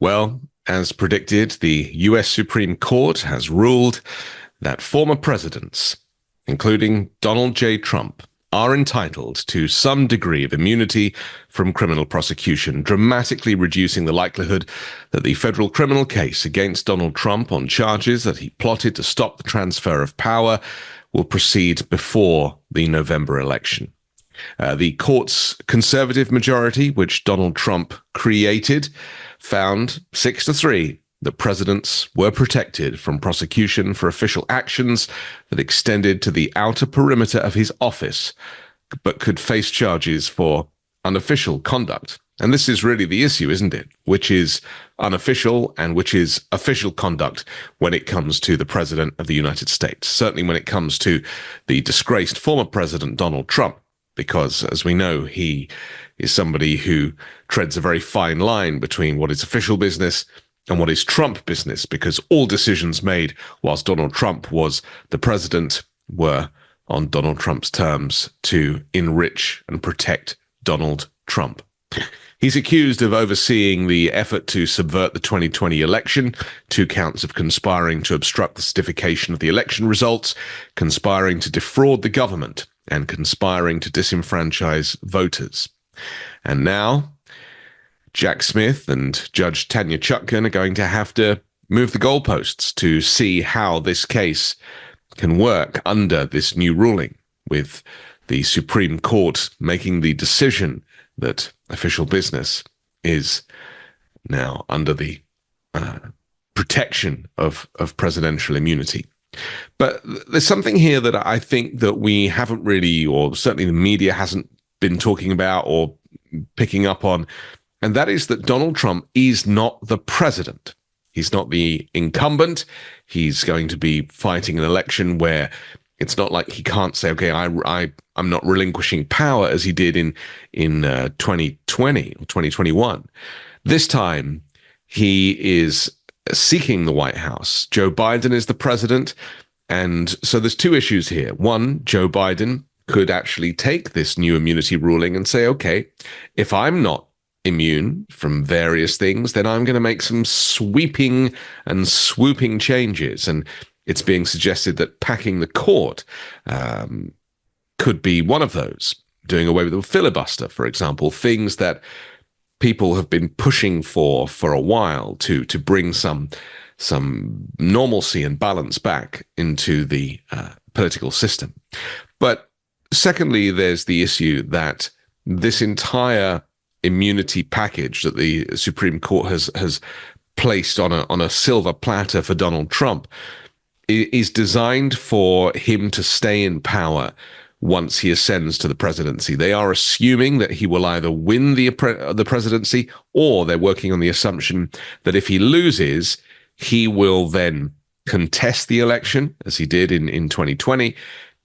Well, as predicted, the US Supreme Court has ruled that former presidents, including Donald J. Trump, are entitled to some degree of immunity from criminal prosecution, dramatically reducing the likelihood that the federal criminal case against Donald Trump on charges that he plotted to stop the transfer of power will proceed before the November election. The court's conservative majority, which Donald Trump created, found 6-3 that presidents were protected from prosecution for official actions that extended to the outer perimeter of his office, but could face charges for unofficial conduct. And this is really the issue, isn't it? Which is unofficial and which is official conduct when it comes to the president of the United States. Certainly when it comes to the disgraced former president, Donald Trump, because, as we know, he is somebody who treads a very fine line between what is official business and what is Trump business, because all decisions made whilst Donald Trump was the president were on Donald Trump's terms to enrich and protect Donald Trump. He's accused of overseeing the effort to subvert the 2020 election, 2 counts of conspiring to obstruct the certification of the election results, conspiring to defraud the government, and conspiring to disenfranchise voters. And now, Jack Smith and Judge Tanya Chutkan are going to have to move the goalposts to see how this case can work under this new ruling, with the Supreme Court making the decision that official business is now under the protection of presidential immunity. But there's something here that I think that we haven't really, or certainly the media hasn't been talking about or picking up on, and that is that Donald Trump is not the president. He's not the incumbent. He's going to be fighting an election where it's not like he can't say, okay, I'm not relinquishing power as he did in 2020 or 2021. This time, he is seeking the White House. Joe Biden is the president. And so there's 2 issues here. One, Joe Biden could actually take this new immunity ruling and say, okay, if I'm not immune from various things, then I'm going to make some sweeping and swooping changes. And it's being suggested that packing the court could be one of those, doing away with the filibuster, for example, things that people have been pushing for a while to bring some normalcy and balance back into the political system. But secondly, there's the issue that this entire immunity package that the Supreme Court has placed on a silver platter for Donald Trump is designed for him to stay in power once he ascends to the presidency. They are assuming that he will either win the presidency, or they're working on the assumption that if he loses, he will then contest the election, as he did in 2020,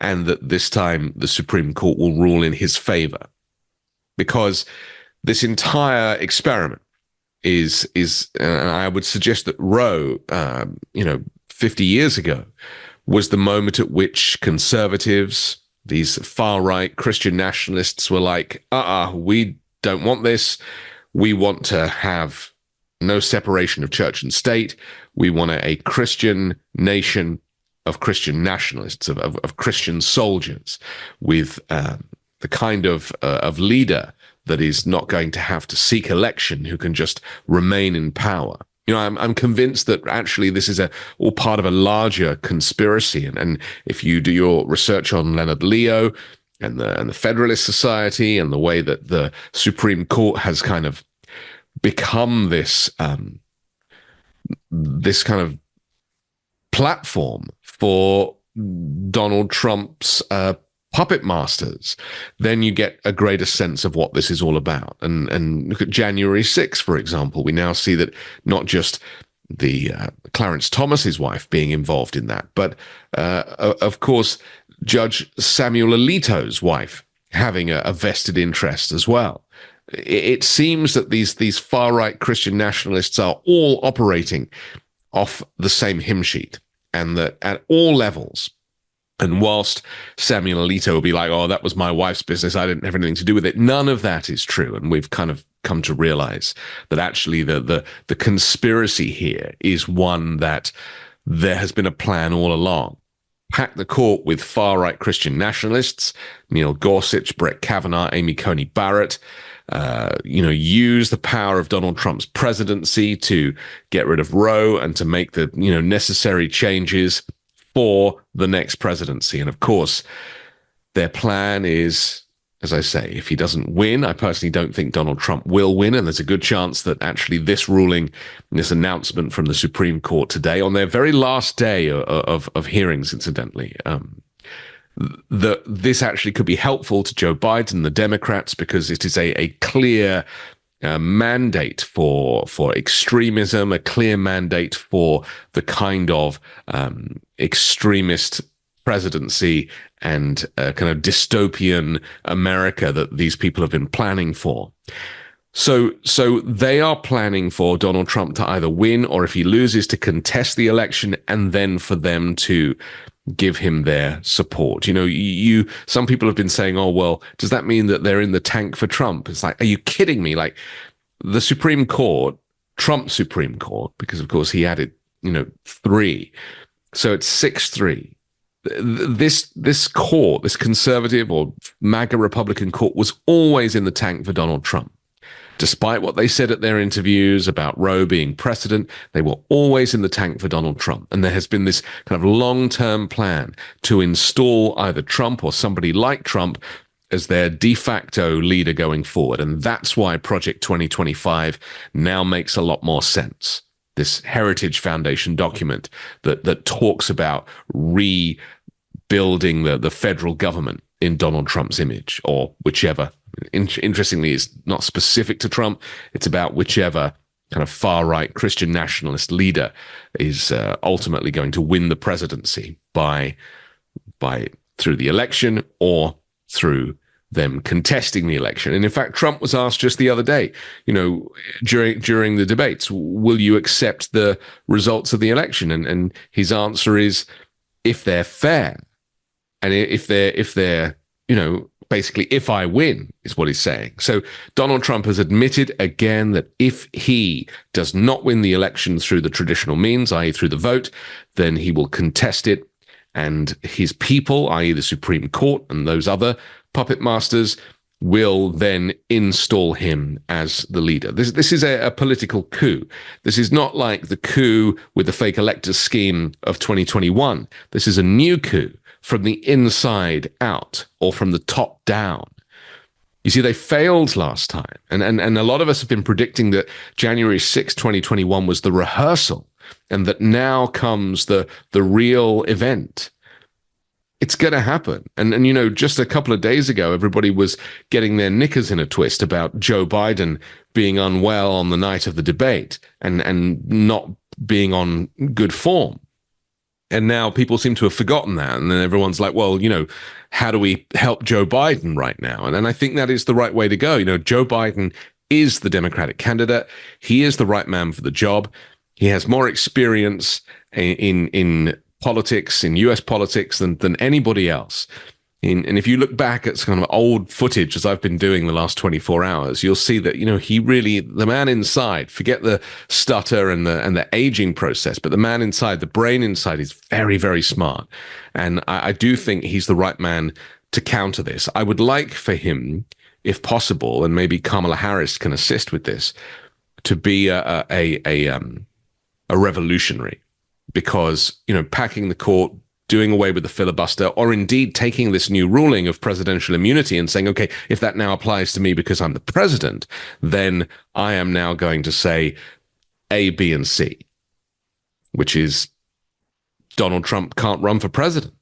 and that this time the Supreme Court will rule in his favor. Because this entire experiment is I would suggest that Roe, 50 years ago, was the moment at which conservatives, these far-right Christian nationalists, were like, we don't want this. We want to have no separation of church and state. We want a Christian nation of Christian nationalists, of Christian soldiers, with the kind of leader that is not going to have to seek election, who can just remain in power. I'm convinced that actually this is all part of a larger conspiracy. And if you do your research on Leonard Leo and the Federalist Society and the way that the Supreme Court has kind of become this this kind of platform for Donald Trump's puppet masters, then you get a greater sense of what this is all about. And look at January 6th, for example. We now see that not just the Clarence Thomas's wife being involved in that, but of course, Judge Samuel Alito's wife having a vested interest as well. It seems that these far-right Christian nationalists are all operating off the same hymn sheet, and that at all levels. And whilst Samuel Alito will be like, oh, that was my wife's business, I didn't have anything to do with it, none of that is true. And we've kind of come to realize that actually the conspiracy here is one that there has been a plan all along. Pack the court with far-right Christian nationalists, Neil Gorsuch, Brett Kavanaugh, Amy Coney Barrett, use the power of Donald Trump's presidency to get rid of Roe and to make the, necessary changes for the next presidency. And of course, their plan is, as I say, if he doesn't win, I personally don't think Donald Trump will win. And there's a good chance that actually this ruling, this announcement from the Supreme Court today, on their very last day of hearings, incidentally, this actually could be helpful to Joe Biden and the Democrats, because it is a clear mandate for extremism, a clear mandate for the kind of extremist presidency and kind of dystopian America that these people have been planning for. So they are planning for Donald Trump to either win, or if he loses, to contest the election, and then for them to give him their support. Some people have been saying, oh, well, does that mean that they're in the tank for Trump? It's like, are you kidding me? Like, the Supreme Court, Trump's Supreme Court, because of course he added, 3. So it's 6-3. This court, this conservative or MAGA Republican court, was always in the tank for Donald Trump. Despite what they said at their interviews about Roe being precedent, they were always in the tank for Donald Trump. And there has been this kind of long-term plan to install either Trump or somebody like Trump as their de facto leader going forward. And that's why Project 2025 now makes a lot more sense. This Heritage Foundation document that talks about rebuilding the federal government in Donald Trump's image, or whichever. Interestingly, it's not specific to Trump. It's about whichever kind of far-right Christian nationalist leader is ultimately going to win the presidency by through the election or through them contesting the election. And in fact, Trump was asked just the other day, during the debates, will you accept the results of the election? And his answer is, if they're fair, and if they're basically, if I win, is what he's saying. So Donald Trump has admitted again that if he does not win the election through the traditional means, i.e. through the vote, then he will contest it. And his people, i.e. the Supreme Court and those other puppet masters, will then install him as the leader. This is a political coup. This is not like the coup with the fake electors scheme of 2021. This is a new coup from the inside out, or from the top down. You see, they failed last time. And a lot of us have been predicting that January 6, 2021 was the rehearsal, and that now comes the real event. It's going to happen. And just a couple of days ago, everybody was getting their knickers in a twist about Joe Biden being unwell on the night of the debate and not being on good form. And now people seem to have forgotten that. And then everyone's like, well, how do we help Joe Biden right now? And I think that is the right way to go. Joe Biden is the Democratic candidate. He is the right man for the job. He has more experience in politics, in US politics, than anybody else. And if you look back at kind of old footage, as I've been doing the last 24 hours, you'll see that, he really, the man inside, forget the stutter and the aging process, but the man inside, the brain inside, is very, very smart. And I do think he's the right man to counter this. I would like for him, if possible, and maybe Kamala Harris can assist with this, to be a revolutionary, because, packing the court, doing away with the filibuster, or indeed taking this new ruling of presidential immunity and saying, okay, if that now applies to me because I'm the president, then I am now going to say A, B, and C, which is Donald Trump can't run for president.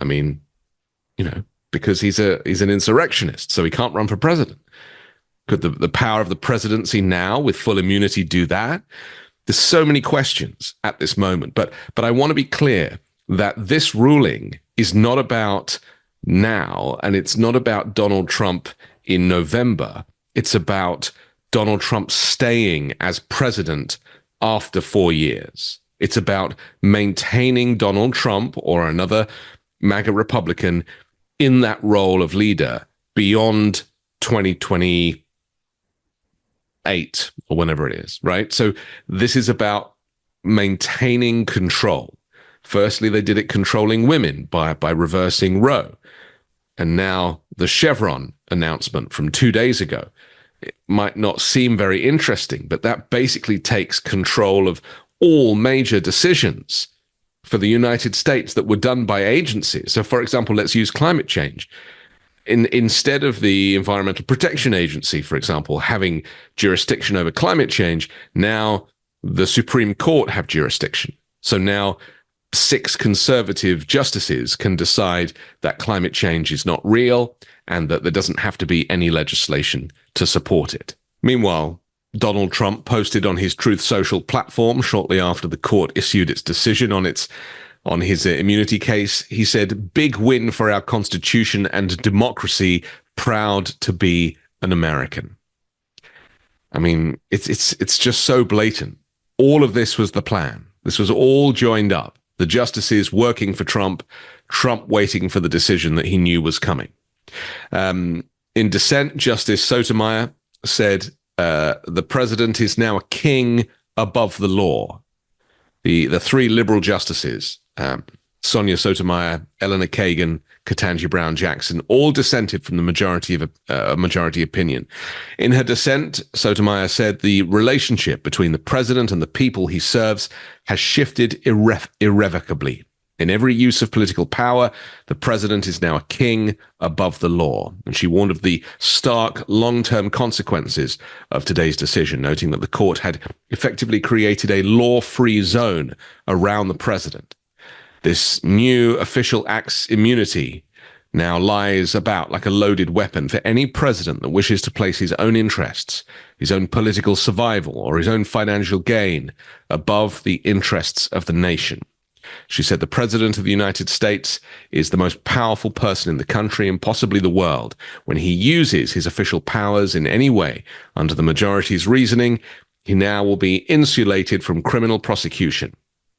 I mean, because he's an insurrectionist, so he can't run for president. Could the power of the presidency now with full immunity do that? There's so many questions at this moment, but I want to be clear that this ruling is not about now, and it's not about Donald Trump in November. It's about Donald Trump staying as president after 4 years. It's about maintaining Donald Trump or another MAGA Republican in that role of leader beyond 2024, 2008 or whenever it is, right? So this is about maintaining control. Firstly, they did it controlling women by reversing Roe. And now the Chevron announcement from 2 days ago, it might not seem very interesting, but that basically takes control of all major decisions for the United States that were done by agencies. So, for example, let's use climate change. Instead of the Environmental Protection Agency, for example, having jurisdiction over climate change, now the Supreme Court have jurisdiction. So now 6 conservative justices can decide that climate change is not real and that there doesn't have to be any legislation to support it. Meanwhile, Donald Trump posted on his Truth Social platform shortly after the court issued its decision on his immunity case. He said, "Big win for our Constitution and democracy. Proud to be an American." I mean, it's just so blatant. All of this was the plan. This was all joined up. The justices working for Trump, Trump waiting for the decision that he knew was coming. In dissent, Justice Sotomayor said, the president is now a king above the law. The 3 liberal justices, Sonia Sotomayor, Eleanor Kagan, Ketanji Brown Jackson, all dissented from the majority opinion. In her dissent, Sotomayor said the relationship between the president and the people he serves has shifted irrevocably. In every use of political power, the president is now a king above the law. And she warned of the stark long-term consequences of today's decision, noting that the court had effectively created a law-free zone around the president. This new official acts immunity now lies about like a loaded weapon for any president that wishes to place his own interests, his own political survival, or his own financial gain above the interests of the nation. She said the president of the United States is the most powerful person in the country and possibly the world. When he uses his official powers in any way under the majority's reasoning, he now will be insulated from criminal prosecution.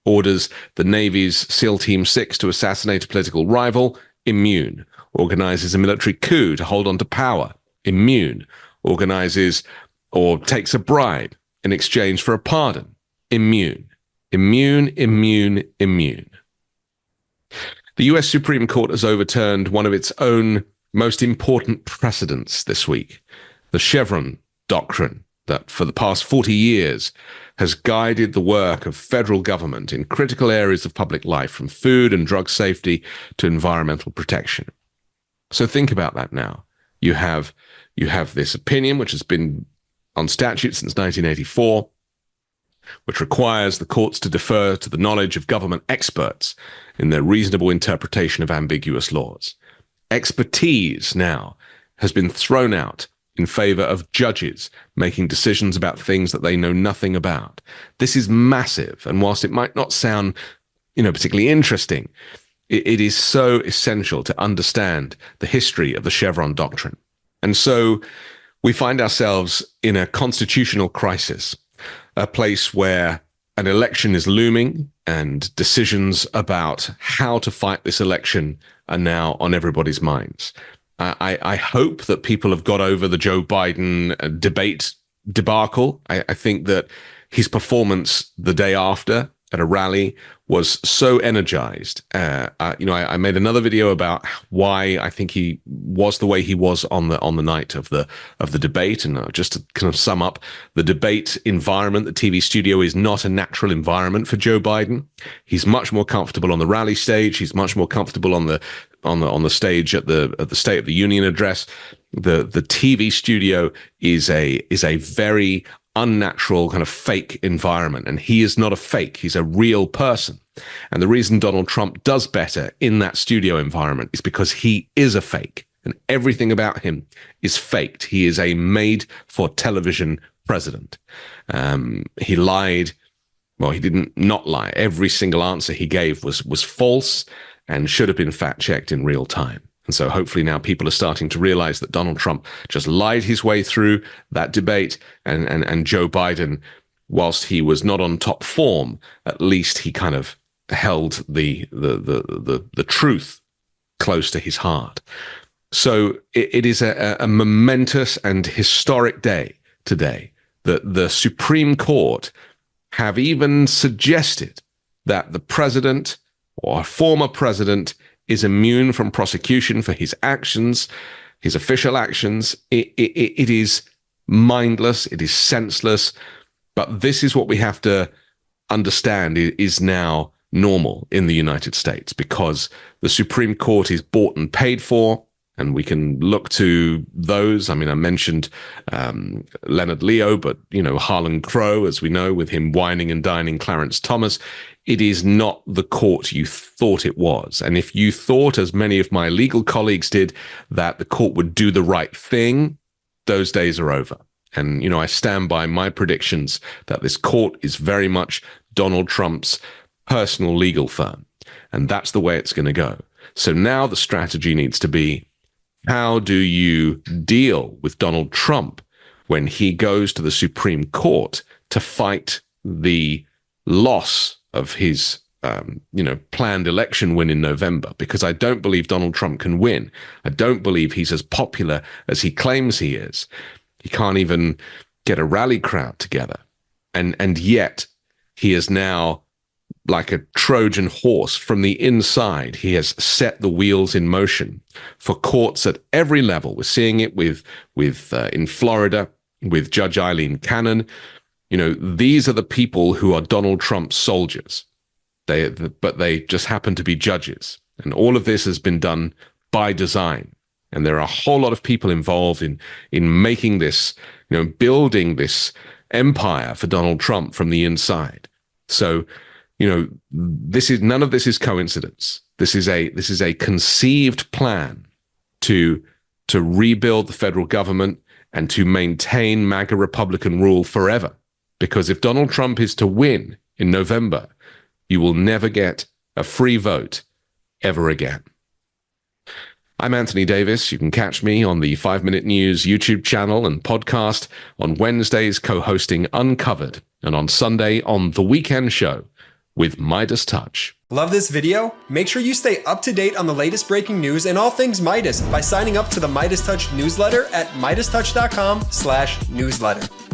Orders the Navy's SEAL Team 6 to assassinate a political rival, immune. Organizes a military coup to hold on to power, immune. Organizes or takes a bribe in exchange for a pardon, immune. Immune, immune, immune. The US Supreme Court has overturned one of its own most important precedents this week, the Chevron doctrine that for the past 40 years has guided the work of federal government in critical areas of public life, from food and drug safety to environmental protection. So think about that now. You have this opinion, which has been on statute since 1984, which requires the courts to defer to the knowledge of government experts in their reasonable interpretation of ambiguous laws. Expertise now has been thrown out in favor of judges making decisions about things that they know nothing about. This is massive, and whilst it might not sound, particularly interesting, it is so essential to understand the history of the Chevron doctrine. And so we find ourselves in a constitutional crisis, a place where an election is looming and decisions about how to fight this election are now on everybody's minds. I hope that people have got over the Joe Biden debate debacle. I think that his performance the day after at a rally was so energized. I made another video about why I think he was the way he was on the night of the debate, and just to kind of sum up, the debate environment, the TV studio is not a natural environment for Joe Biden. He's much more comfortable on the rally stage. He's much more comfortable on the stage at the State of the Union address. The TV studio is a very unnatural kind of fake environment, and he is not a fake. He's a real person. And the reason Donald Trump does better in that studio environment is because he is a fake, and everything about him is faked. He is a made for television president. He lied. Well, he didn't not lie. Every single answer he gave was false and should have been fact-checked in real time. And so hopefully now people are starting to realize that Donald Trump just lied his way through that debate, and Joe Biden, whilst he was not on top form, at least he kind of held the truth close to his heart. So it is a momentous and historic day today that the Supreme Court have even suggested that the president or a former president is immune from prosecution for his actions, his official actions. It is mindless. It is senseless. But this is what we have to understand is now normal in the United States, because the Supreme Court is bought and paid for. And we can look to those. I mean, I mentioned Leonard Leo, but, Harlan Crow, as we know, with him whining and dining Clarence Thomas. It is not the court you thought it was. And if you thought, as many of my legal colleagues did, that the court would do the right thing, those days are over. And, I stand by my predictions that this court is very much Donald Trump's personal legal firm. And that's the way it's going to go. So now the strategy needs to be, how do you deal with Donald Trump when he goes to the Supreme Court to fight the loss of his, planned election win in November? Because I don't believe Donald Trump can win. I don't believe he's as popular as he claims he is. He can't even get a rally crowd together. And yet he is now like a Trojan horse from the inside. He has set the wheels in motion for courts at every level. We're seeing it with in Florida with Judge Eileen Cannon. These are the people who are Donald Trump's soldiers. But they just happen to be judges. And all of this has been done by design. And there are a whole lot of people involved in making this, building this empire for Donald Trump from the inside. So, none of this is coincidence. This is a conceived plan to rebuild the federal government and to maintain MAGA Republican rule forever. Because if Donald Trump is to win in November, you will never get a free vote ever again. I'm Anthony Davis. You can catch me on the 5 Minute News YouTube channel and podcast, on Wednesdays co-hosting Uncovered, and on Sunday on The Weekend Show with MeidasTouch. Love this video? Make sure you stay up to date on the latest breaking news and all things Midas by signing up to the MeidasTouch newsletter at MeidasTouch.com/newsletter.